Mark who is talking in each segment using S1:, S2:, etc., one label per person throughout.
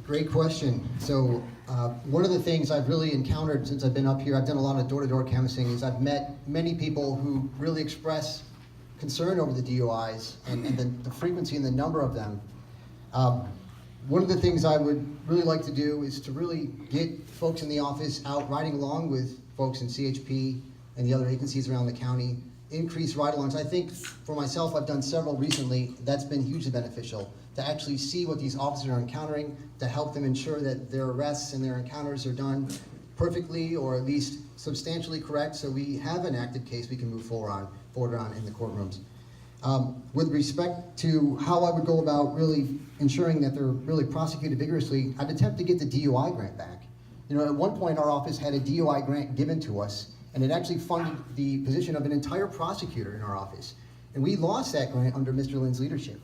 S1: Great question. So one of the things I've really encountered since I've been up here, I've done a lot of door-to-door canvassing, is I've met many people who really express concern over the DUIs and the frequency and the number of them. One of the things I would really like to do is to really get folks in the office out riding along with folks in CHP and the other agencies around the county, increase ride-alongs. I think for myself, I've done several recently. That's been hugely beneficial to actually see what these officers are encountering, to help them ensure that their arrests and their encounters are done perfectly or at least substantially correct, so we have an active case we can move forward on in the courtrooms. With respect to how I would go about really ensuring that they're really prosecuted vigorously, I'd attempt to get the DUI grant back. You know, at one point our office had a DUI grant given to us, and it actually funded the position of an entire prosecutor in our office. And we lost that grant under Mr. Lynn's leadership,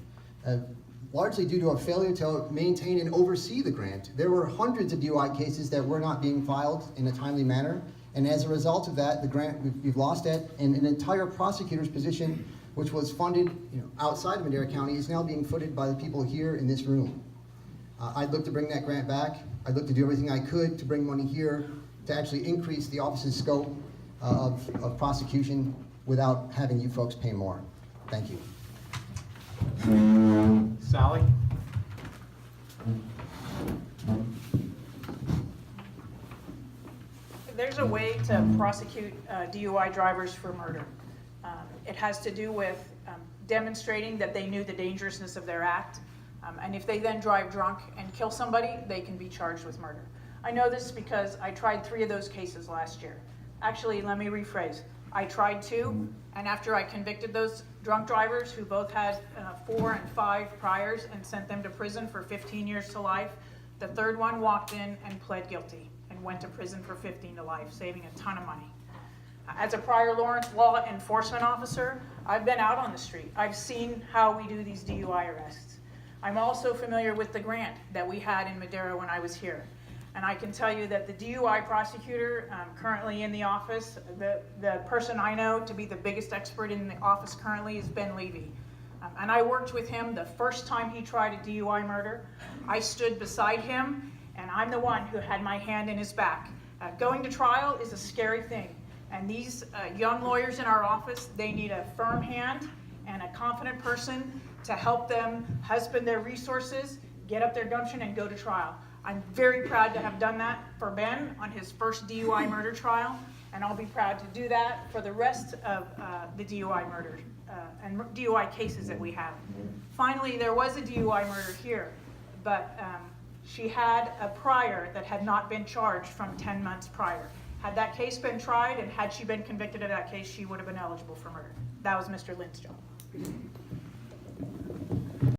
S1: largely due to a failure to maintain and oversee the grant. There were hundreds of DUI cases that were not being filed in a timely manner, and as a result of that, the grant, we've lost it, and an entire prosecutor's position, which was funded outside of Madera County, is now being footed by the people here in this room. I'd look to bring that grant back. I'd look to do everything I could to bring money here to actually increase the office's scope of prosecution without having you folks pay more. Thank you.
S2: Sally?
S3: There's a way to prosecute DUI drivers for murder. It has to do with demonstrating that they knew the dangerousness of their act. And if they then drive drunk and kill somebody, they can be charged with murder. I know this because I tried 3 of those cases last year. Actually, let me rephrase. I tried 2, and after I convicted those drunk drivers who both had 4 and 5 priors and sent them to prison for 15 years to life, the 3rd one walked in and pled guilty and went to prison for 15 to life, saving a ton of money. As a prior Lawrence law enforcement officer, I've been out on the street. I've seen how we do these DUI arrests. I'm also familiar with the grant that we had in Madera when I was here. And I can tell you that the DUI prosecutor currently in the office, the person I know to be the biggest expert in the office currently is Ben Levy. And I worked with him the first time he tried a DUI murder. I stood beside him, and I'm the one who had my hand in his back. Going to trial is a scary thing. And these young lawyers in our office, they need a firm hand and a confident person to help them husband their resources, get up their gumption, and go to trial. I'm very proud to have done that for Ben on his first DUI murder trial, and I'll be proud to do that for the rest of the DUI murder and DUI cases that we have. Finally, there was a DUI murder here, but she had a prior that had not been charged from 10 months prior. Had that case been tried and had she been convicted of that case, she would have been eligible for murder. That was Mr. Lynn's job.